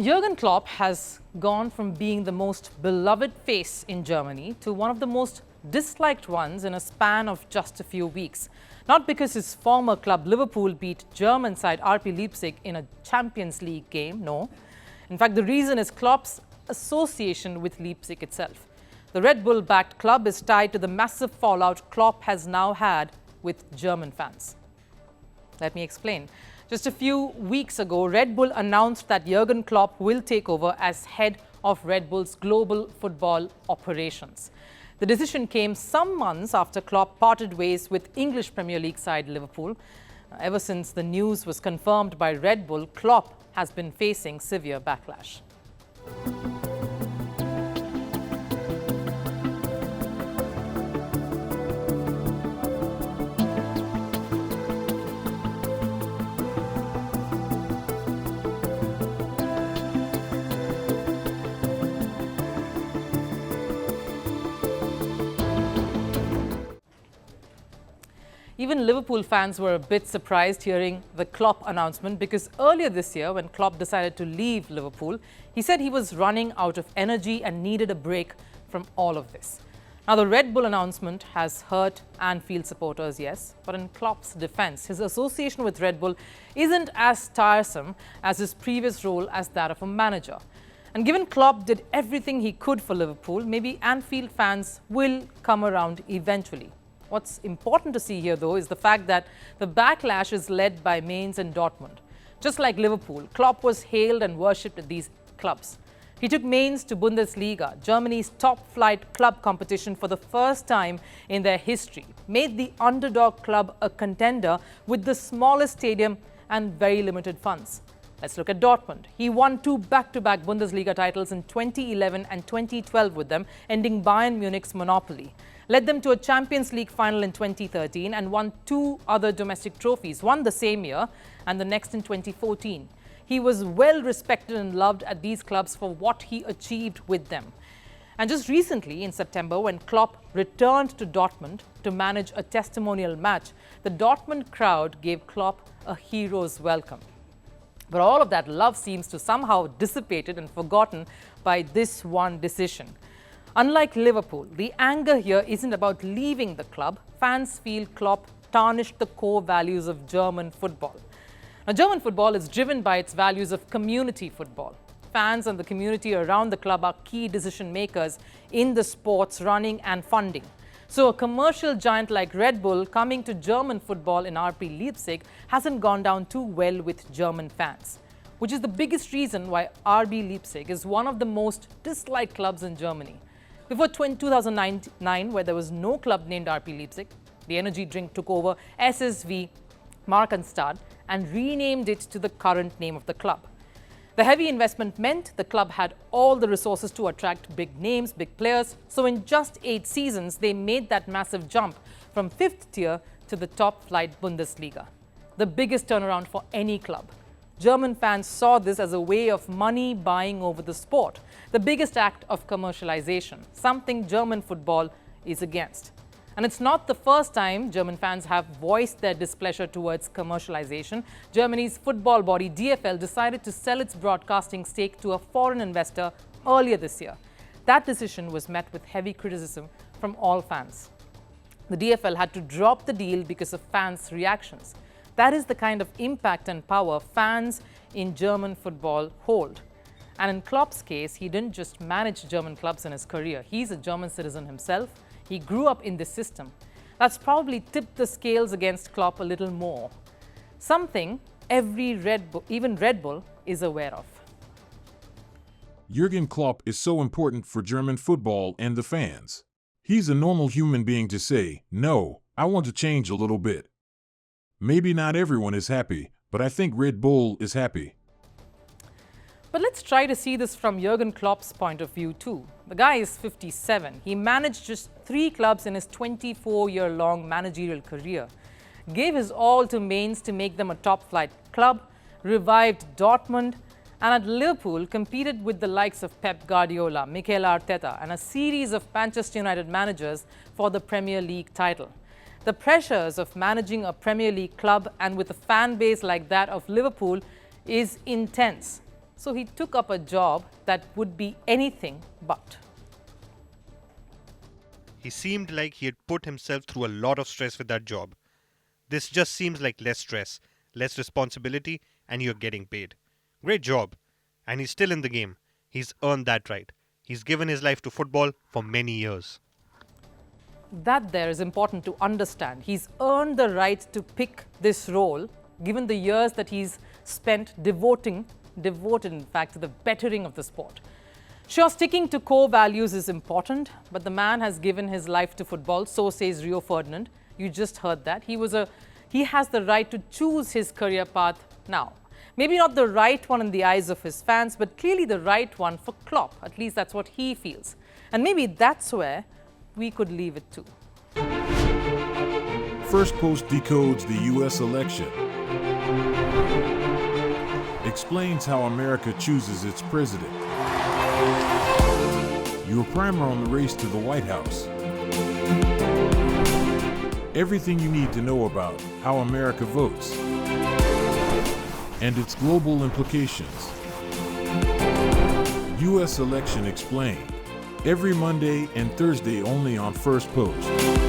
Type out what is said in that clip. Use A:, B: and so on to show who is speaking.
A: Jurgen Klopp has gone from being the most beloved face in Germany to one of the most disliked ones in a span of just a few weeks. Not because his former club Liverpool beat German side RB Leipzig in a Champions League game, no. In fact, the reason is Klopp's association with Leipzig itself. The Red Bull-backed club is tied to the massive fallout Klopp has now had with German fans. Let me explain. Just a few weeks ago, Red Bull announced that Jurgen Klopp will take over as head of Red Bull's global football operations. The decision came some months after Klopp parted ways with English Premier League side Liverpool. Ever since the news was confirmed by Red Bull, Klopp has been facing severe backlash. Even Liverpool fans were a bit surprised hearing the Klopp announcement because earlier this year, when Klopp decided to leave Liverpool, he said he was running out of energy and needed a break from all of this. Now, the Red Bull announcement has hurt Anfield supporters, yes, but in Klopp's defense, his association with Red Bull isn't as tiresome as his previous role as that of a manager. And given Klopp did everything he could for Liverpool, maybe Anfield fans will come around eventually. What's important to see here, though, is the fact that the backlash is led by Mainz and Dortmund. Just like Liverpool, Klopp was hailed and worshipped at these clubs. He took Mainz to Bundesliga, Germany's top-flight club competition for the first time in their history, made the underdog club a contender with the smallest stadium and very limited funds. Let's look at Dortmund. He won 2 back-to-back Bundesliga titles in 2011 and 2012 with them, ending Bayern Munich's monopoly. Led them to a Champions League final in 2013 and won 2 other domestic trophies, one the same year and the next in 2014. He was well respected and loved at these clubs for what he achieved with them. And just recently, in September, when Klopp returned to Dortmund to manage a testimonial match, the Dortmund crowd gave Klopp a hero's welcome. But all of that love seems to somehow dissipated and forgotten by this one decision. Unlike Liverpool, the anger here isn't about leaving the club. Fans feel Klopp tarnished the core values of German football. Now, German football is driven by its values of community football. Fans and the community around the club are key decision makers in the sport's running and funding. So a commercial giant like Red Bull coming to German football in RB Leipzig hasn't gone down too well with German fans, which is the biggest reason why RB Leipzig is one of the most disliked clubs in Germany. Before 2009, where there was no club named RB Leipzig, the energy drink took over SSV Markenstadt and renamed it to the current name of the club. The heavy investment meant the club had all the resources to attract big names, big players. So in just 8 seasons, they made that massive jump from 5th tier to the top-flight Bundesliga. The biggest turnaround for any club. German fans saw this as a way of money buying over the sport, the biggest act of commercialization, something German football is against. And it's not the first time German fans have voiced their displeasure towards commercialization. Germany's football body DFL decided to sell its broadcasting stake to a foreign investor earlier this year. That decision was met with heavy criticism from all fans. The DFL had to drop the deal because of fans' reactions. That is the kind of impact and power fans in German football hold. And in Klopp's case, he didn't just manage German clubs in his career. He's a German citizen himself. He grew up in this system. That's probably tipped the scales against Klopp a little more. Something even Red Bull is aware of.
B: Jurgen Klopp is so important for German football and the fans. He's a normal human being to say, no, I want to change a little bit. Maybe not everyone is happy, but I think Red Bull is happy.
A: But let's try to see this from Jurgen Klopp's point of view too. The guy is 57. He managed just 3 clubs in his 24-year-long managerial career. Gave his all to Mainz to make them a top-flight club, revived Dortmund, and at Liverpool competed with the likes of Pep Guardiola, Mikel Arteta, and a series of Manchester United managers for the Premier League title. The pressures of managing a Premier League club and with a fan base like that of Liverpool is intense. So he took up a job that would be anything but.
C: He seemed like he had put himself through a lot of stress with that job. This just seems like less stress, less responsibility, and you're getting paid. Great job. And he's still in the game. He's earned that right. He's given his life to football for many years.
A: That there is important to understand. He's earned the right to pick this role, given the years that he's spent devoted in fact to the bettering of the sport. Sure, sticking to core values is important, but the man has given his life to football, so says Rio Ferdinand. You just heard that. He has the right to choose his career path now. Maybe not the right one in the eyes of his fans, but clearly the right one for Klopp. At least that's what he feels. And maybe that's where we could leave it to.
B: Firstpost decodes the U.S. election. Explains how America chooses its president. Your primer on the race to the White House. Everything you need to know about how America votes and its global implications. U.S. Election Explained. Every Monday and Thursday only on Firstpost.